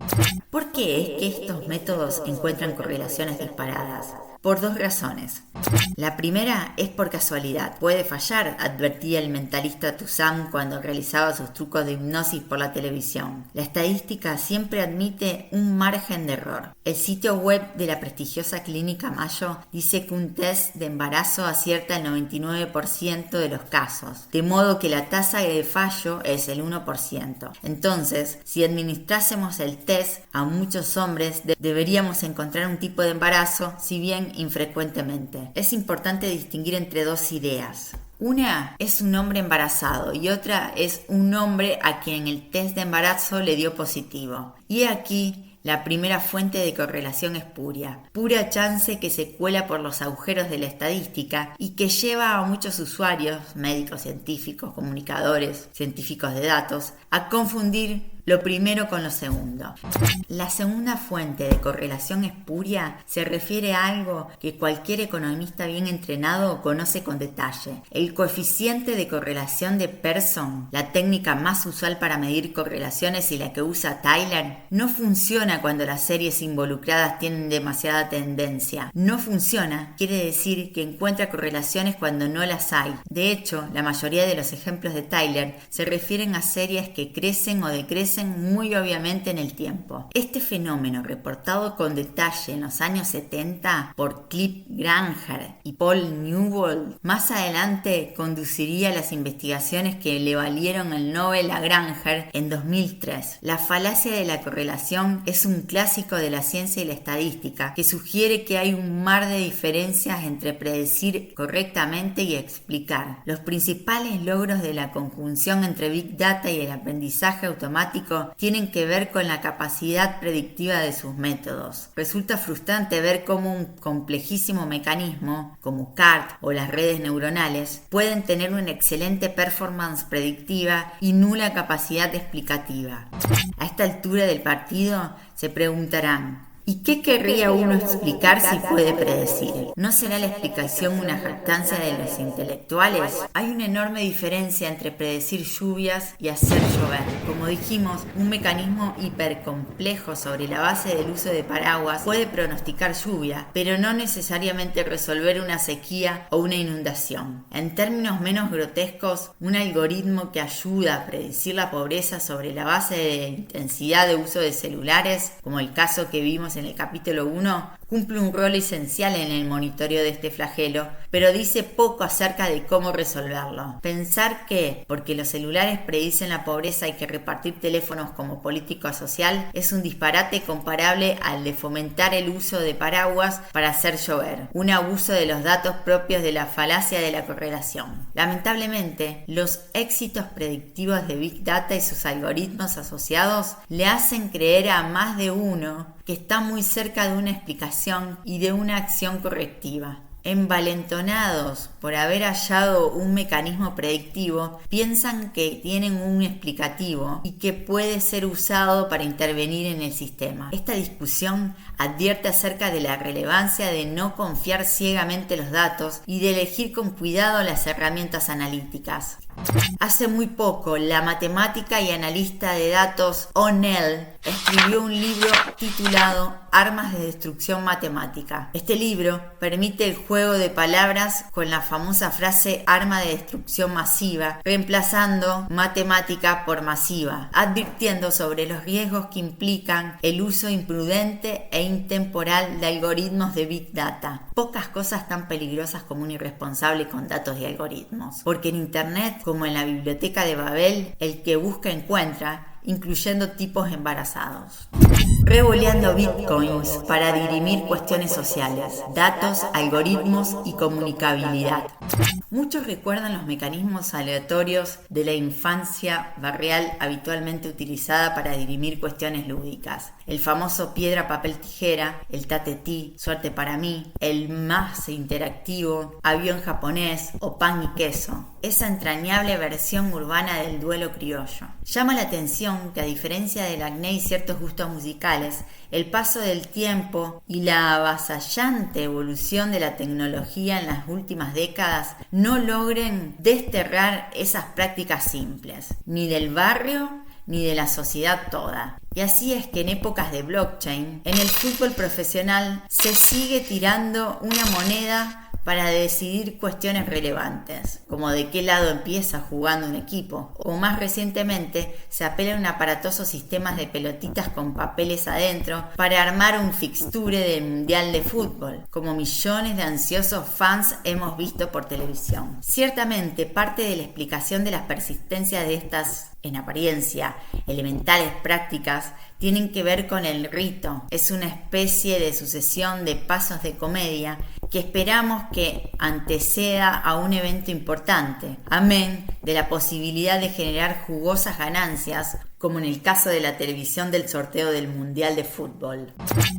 ¿Por qué es que estos métodos encuentran correlaciones disparadas? Por dos razones. La primera es por casualidad. Puede fallar, advertía el mentalista Toussaint cuando realizaba sus trucos de hipnosis por la televisión. La estadística siempre admite un margen de error. El sitio web de la prestigiosa clínica Mayo dice que un test de embarazo acierta el 99% de los casos, de modo que la tasa de fallo es el 1%. Entonces, si administrásemos el test a muchos hombres, deberíamos encontrar un tipo de embarazo, si bien infrecuentemente. Es importante distinguir entre dos ideas. Una es un hombre embarazado y otra es un hombre a quien el test de embarazo le dio positivo. Y aquí la primera fuente de correlación espuria, pura chance que se cuela por los agujeros de la estadística y que lleva a muchos usuarios, médicos, científicos, comunicadores, científicos de datos, a confundir lo primero con lo segundo. La segunda fuente de correlación espuria se refiere a algo que cualquier economista bien entrenado conoce con detalle. El coeficiente de correlación de Pearson, la técnica más usual para medir correlaciones y la que usa Taylor, no funciona cuando las series involucradas tienen demasiada tendencia. No funciona quiere decir que encuentra correlaciones cuando no las hay. De hecho, la mayoría de los ejemplos de Taylor se refieren a series que crecen o decrecen muy obviamente en el tiempo. Este fenómeno, reportado con detalle en los años 70 por Cliff Granger y Paul Newbold, más adelante conduciría a las investigaciones que le valieron el Nobel a Granger en 2003. La falacia de la correlación es un clásico de la ciencia y la estadística que sugiere que hay un mar de diferencias entre predecir correctamente y explicar. Los principales logros de la conjunción entre Big Data y el aprendizaje automático tienen que ver con la capacidad predictiva de sus métodos. Resulta frustrante ver cómo un complejísimo mecanismo, como CART o las redes neuronales, pueden tener una excelente performance predictiva y nula capacidad explicativa. A esta altura del partido se preguntarán: ¿y qué querría uno explicar si puede predecir? ¿No será la explicación una jactancia de los intelectuales? Hay una enorme diferencia entre predecir lluvias y hacer llover. Como dijimos, un mecanismo hipercomplejo sobre la base del uso de paraguas puede pronosticar lluvia, pero no necesariamente resolver una sequía o una inundación. En términos menos grotescos, un algoritmo que ayuda a predecir la pobreza sobre la base de intensidad de uso de celulares, como el caso que vimos en el capítulo 1, cumple un rol esencial en el monitoreo de este flagelo, pero dice poco acerca de cómo resolverlo. Pensar que, porque los celulares predicen la pobreza, hay que repartir teléfonos como política social es un disparate comparable al de fomentar el uso de paraguas para hacer llover, un abuso de los datos propios de la falacia de la correlación. Lamentablemente, los éxitos predictivos de Big Data y sus algoritmos asociados le hacen creer a más de uno que está muy cerca de una explicación y de una acción correctiva. Envalentonados por haber hallado un mecanismo predictivo, piensan que tienen un explicativo y que puede ser usado para intervenir en el sistema. Esta discusión advierte acerca de la relevancia de no confiar ciegamente los datos y de elegir con cuidado las herramientas analíticas. Hace muy poco, la matemática y analista de datos O'Neill escribió un libro titulado Armas de Destrucción Matemática. Este libro permite el juego de palabras con la famosa frase arma de destrucción masiva, reemplazando matemática por masiva, advirtiendo sobre los riesgos que implican el uso imprudente e intemporal de algoritmos de Big Data. Pocas cosas tan peligrosas como un irresponsable con datos y algoritmos, porque en Internet, como en la biblioteca de Babel, el que busca encuentra, incluyendo tipos embarazados. Revoleando bitcoins para dirimir cuestiones sociales, datos, algoritmos y comunicabilidad. Muchos recuerdan los mecanismos aleatorios de la infancia barrial habitualmente utilizada para dirimir cuestiones lúdicas. El famoso piedra, papel, tijera, el tatetí, suerte para mí, el más interactivo, avión japonés o pan y queso. Esa entrañable versión urbana del duelo criollo. Llama la atención que, a diferencia del acné y ciertos gustos musicales, el paso del tiempo y la avasallante evolución de la tecnología en las últimas décadas no logren desterrar esas prácticas simples, ni del barrio ni de la sociedad toda. Y así es que en épocas de blockchain, en el fútbol profesional se sigue tirando una moneda para decidir cuestiones relevantes, como de qué lado empieza jugando un equipo, o más recientemente se apela a un aparatoso sistema de pelotitas con papeles adentro para armar un fixture del Mundial de Fútbol, como millones de ansiosos fans hemos visto por televisión. Ciertamente, parte de la explicación de la persistencia de estas, en apariencia, elementales prácticas tienen que ver con el rito. Es una especie de sucesión de pasos de comedia que esperamos que anteceda a un evento importante, amén de la posibilidad de generar jugosas ganancias, como en el caso de la televisión del sorteo del Mundial de Fútbol.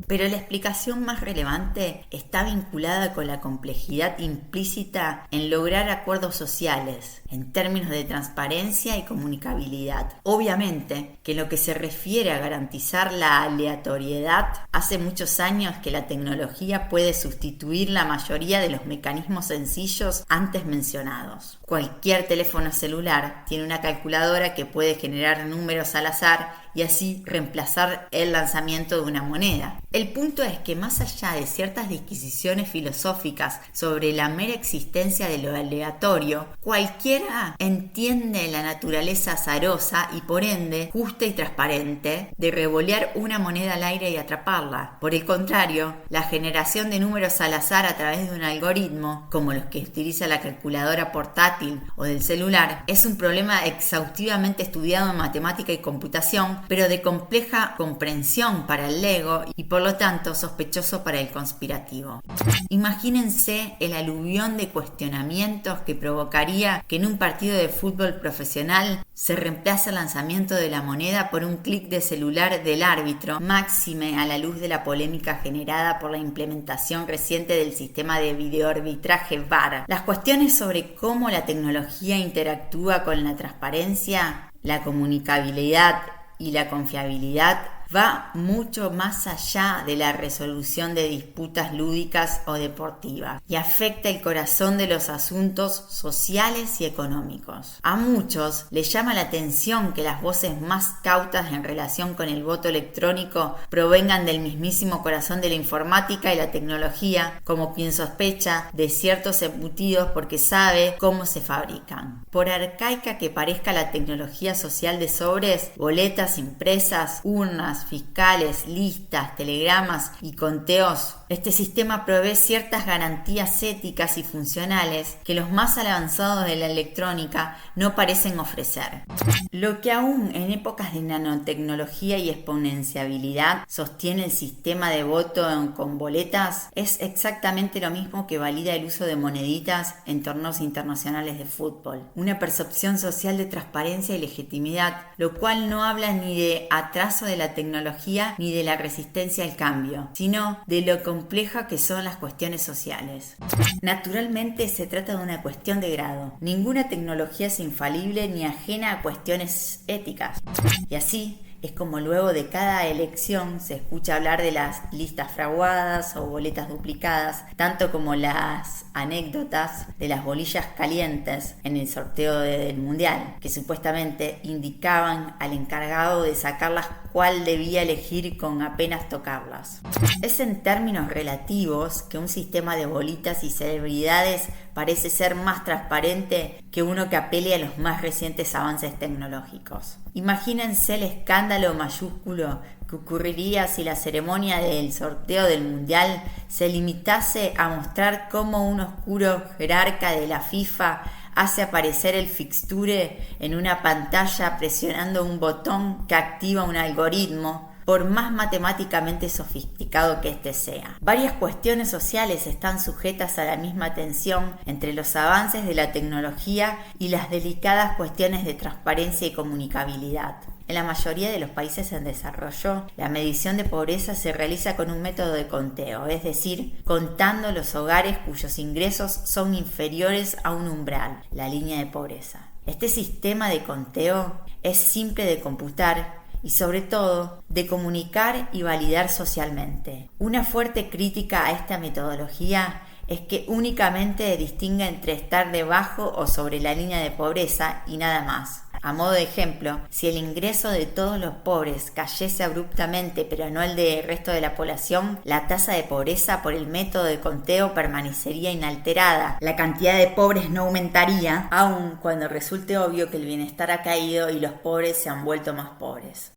Pero la explicación más relevante está vinculada con la complejidad implícita en lograr acuerdos sociales, en términos de transparencia y comunicabilidad. Obviamente que en lo que se refiere a garantizar la aleatoriedad, hace muchos años que la tecnología puede sustituir la mayoría de los mecanismos sencillos antes mencionados. Cualquier teléfono celular tiene una calculadora que puede generar números al azar y así reemplazar el lanzamiento de una moneda. El punto es que, más allá de ciertas disquisiciones filosóficas sobre la mera existencia de lo aleatorio, cualquiera entiende la naturaleza azarosa y por ende justa y transparente de revolear una moneda al aire y atraparla. Por el contrario, la generación de números al azar a través de un algoritmo, como los que utiliza la calculadora portátil o del celular, es un problema exhaustivamente estudiado en matemática y computación, pero de compleja comprensión para el lego y por lo tanto sospechoso para el conspirativo. Imagínense el aluvión de cuestionamientos que provocaría que en un partido de fútbol profesional se reemplace el lanzamiento de la moneda por un clic de celular del árbitro, máxime a la luz de la polémica generada por la implementación reciente del sistema de videoarbitraje VAR. Las cuestiones sobre cómo la tecnología interactúa con la transparencia, la comunicabilidad y la confiabilidad va mucho más allá de la resolución de disputas lúdicas o deportivas y afecta el corazón de los asuntos sociales y económicos. A muchos les llama la atención que las voces más cautas en relación con el voto electrónico provengan del mismísimo corazón de la informática y la tecnología, como quien sospecha de ciertos embutidos porque sabe cómo se fabrican. Por arcaica que parezca la tecnología social de sobres, boletas impresas, urnas, fiscales, listas, telegramas y conteos, este sistema provee ciertas garantías éticas y funcionales que los más avanzados de la electrónica no parecen ofrecer. Lo que aún en épocas de nanotecnología y exponenciabilidad sostiene el sistema de voto con boletas es exactamente lo mismo que valida el uso de moneditas en torneos internacionales de fútbol. Una percepción social de transparencia y legitimidad, lo cual no habla ni de atraso de la tecnología ni de la resistencia al cambio, sino de lo compleja que son las cuestiones sociales. Naturalmente se trata de una cuestión de grado. Ninguna tecnología es infalible ni ajena a cuestiones éticas. Y así, es como luego de cada elección se escucha hablar de las listas fraguadas o boletas duplicadas, tanto como las anécdotas de las bolillas calientes en el sorteo del Mundial, que supuestamente indicaban al encargado de sacarlas cuál debía elegir con apenas tocarlas. Es en términos relativos que un sistema de bolitas y celebridades parece ser más transparente que uno que apele a los más recientes avances tecnológicos. Imagínense el escándalo mayúsculo que ocurriría si la ceremonia del sorteo del Mundial se limitase a mostrar cómo un oscuro jerarca de la FIFA hace aparecer el fixture en una pantalla presionando un botón que activa un algoritmo, por más matemáticamente sofisticado que éste sea. Varias cuestiones sociales están sujetas a la misma tensión entre los avances de la tecnología y las delicadas cuestiones de transparencia y comunicabilidad. En la mayoría de los países en desarrollo, la medición de pobreza se realiza con un método de conteo, es decir, contando los hogares cuyos ingresos son inferiores a un umbral, la línea de pobreza. Este sistema de conteo es simple de computar y sobre todo de comunicar y validar socialmente. Una fuerte crítica a esta metodología es que únicamente distingue entre estar debajo o sobre la línea de pobreza y nada más. A modo de ejemplo, si el ingreso de todos los pobres cayese abruptamente pero no el del resto de la población, la tasa de pobreza por el método de conteo permanecería inalterada. La cantidad de pobres no aumentaría, aun cuando resulte obvio que el bienestar ha caído y los pobres se han vuelto más pobres.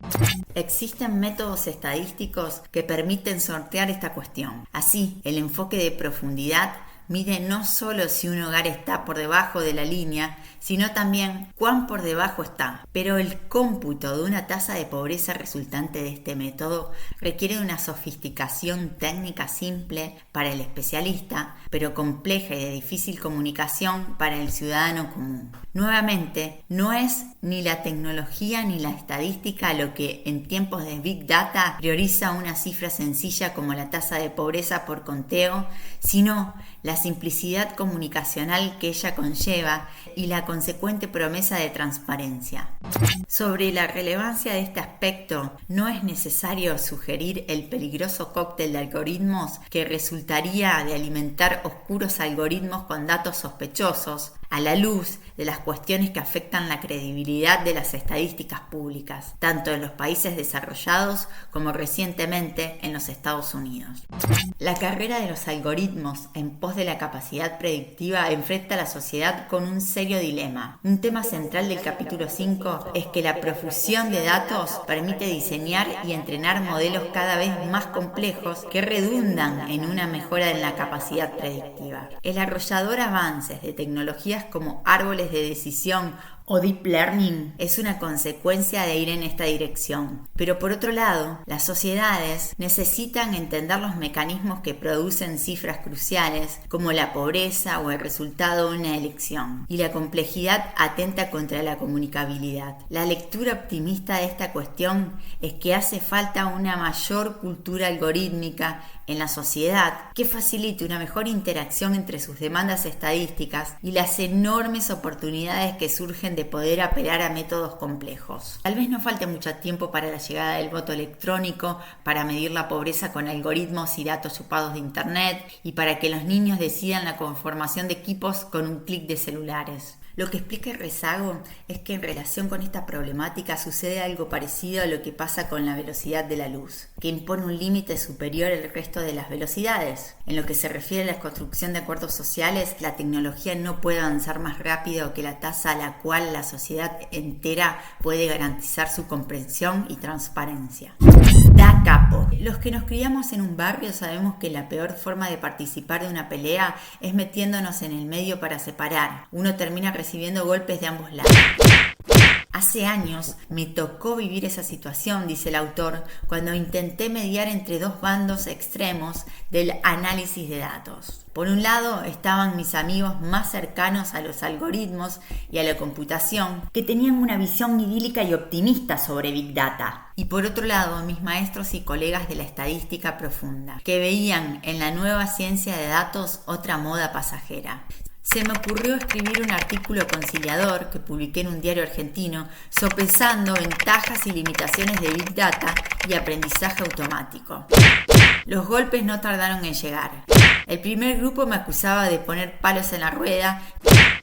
Existen métodos estadísticos que permiten sortear esta cuestión. Así, el enfoque de profundidad mide no solo si un hogar está por debajo de la línea, sino también cuán por debajo está. Pero el cómputo de una tasa de pobreza resultante de este método requiere una sofisticación técnica simple para el especialista, pero compleja y de difícil comunicación para el ciudadano común. Nuevamente, no es ni la tecnología ni la estadística lo que en tiempos de Big Data prioriza una cifra sencilla como la tasa de pobreza por conteo, sino la simplicidad comunicacional que ella conlleva y la consecuente promesa de transparencia. Sobre la relevancia de este aspecto, no es necesario sugerir el peligroso cóctel de algoritmos que resultaría de alimentar oscuros algoritmos con datos sospechosos, a la luz de las cuestiones que afectan la credibilidad de las estadísticas públicas, tanto en los países desarrollados como recientemente en los Estados Unidos. La carrera de los algoritmos en pos de la capacidad predictiva enfrenta a la sociedad con un serio dilema. Un tema central del capítulo 5 es que la profusión de datos permite diseñar y entrenar modelos cada vez más complejos que redundan en una mejora en la capacidad predictiva. El arrollador avances de tecnologías como árboles de decisión o deep learning es una consecuencia de ir en esta dirección. Pero por otro lado, las sociedades necesitan entender los mecanismos que producen cifras cruciales como la pobreza o el resultado de una elección, y la complejidad atenta contra la comunicabilidad. La lectura optimista de esta cuestión es que hace falta una mayor cultura algorítmica en la sociedad que facilite una mejor interacción entre sus demandas estadísticas y las enormes oportunidades que surgen de poder apelar a métodos complejos. Tal vez no falte mucho tiempo para la llegada del voto electrónico, para medir la pobreza con algoritmos y datos chupados de internet y para que los niños decidan la conformación de equipos con un clic de celulares. Lo que explica el rezago es que en relación con esta problemática sucede algo parecido a lo que pasa con la velocidad de la luz, que impone un límite superior al resto de las velocidades. En lo que se refiere a la construcción de acuerdos sociales, la tecnología no puede avanzar más rápido que la tasa a la cual la sociedad entera puede garantizar su comprensión y transparencia. Da capo. Los que nos criamos en un barrio sabemos que la peor forma de participar de una pelea es metiéndonos en el medio para separar. Uno termina recibiendo golpes de ambos lados. Hace años me tocó vivir esa situación, dice el autor, cuando intenté mediar entre dos bandos extremos del análisis de datos. Por un lado estaban mis amigos más cercanos a los algoritmos y a la computación, que tenían una visión idílica y optimista sobre Big Data. Y por otro lado, mis maestros y colegas de la estadística profunda, que veían en la nueva ciencia de datos otra moda pasajera. se me ocurrió escribir un artículo conciliador que publiqué en un diario argentino, sopesando ventajas y limitaciones de Big Data y aprendizaje automático. Los golpes no tardaron en llegar. El primer grupo me acusaba de poner palos en la rueda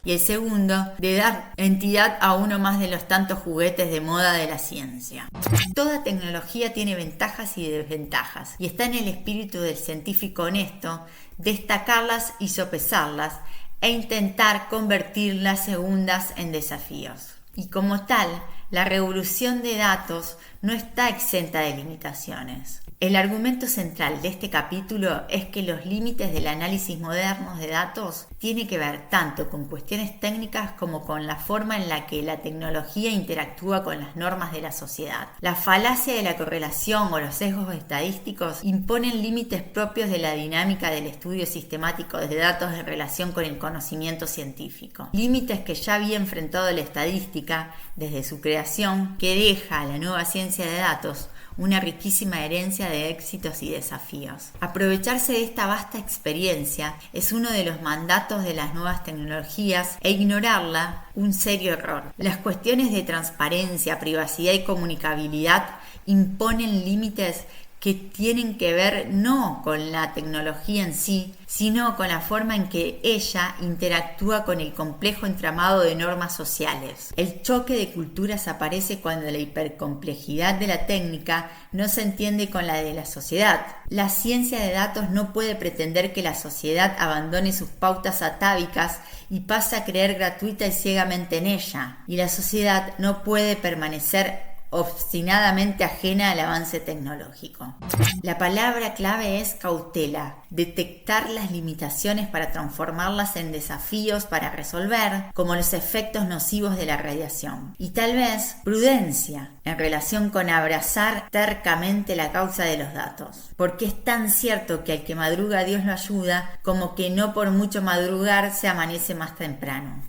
y el segundo de dar entidad a uno más de los tantos juguetes de moda de la ciencia. Toda tecnología tiene ventajas y desventajas, y está en el espíritu del científico honesto destacarlas y sopesarlas e intentar convertir las segundas en desafíos. Y como tal, la revolución de datos no está exenta de limitaciones. El argumento central de este capítulo es que los límites del análisis moderno de datos tienen que ver tanto con cuestiones técnicas como con la forma en la que la tecnología interactúa con las normas de la sociedad. La falacia de la correlación o los sesgos estadísticos imponen límites propios de la dinámica del estudio sistemático de datos en relación con el conocimiento científico. Límites que ya había enfrentado la estadística desde su creación, que deja a la nueva ciencia de datos una riquísima herencia de éxitos y desafíos. Aprovecharse de esta vasta experiencia es uno de los mandatos de las nuevas tecnologías e ignorarla un serio error. Las cuestiones de transparencia, privacidad y comunicabilidad imponen límites que tienen que ver no con la tecnología en sí, sino con la forma en que ella interactúa con el complejo entramado de normas sociales. El choque de culturas aparece cuando la hipercomplejidad de la técnica no se entiende con la de la sociedad. La ciencia de datos no puede pretender que la sociedad abandone sus pautas atávicas y pase a creer gratuita y ciegamente en ella, y la sociedad no puede permanecer obstinadamente ajena al avance tecnológico. La palabra clave es cautela, detectar las limitaciones para transformarlas en desafíos para resolver, como los efectos nocivos de la radiación. Y tal vez prudencia en relación con abrazar tercamente la causa de los datos, porque es tan cierto que al que madruga Dios lo ayuda, como que no por mucho madrugar se amanece más temprano.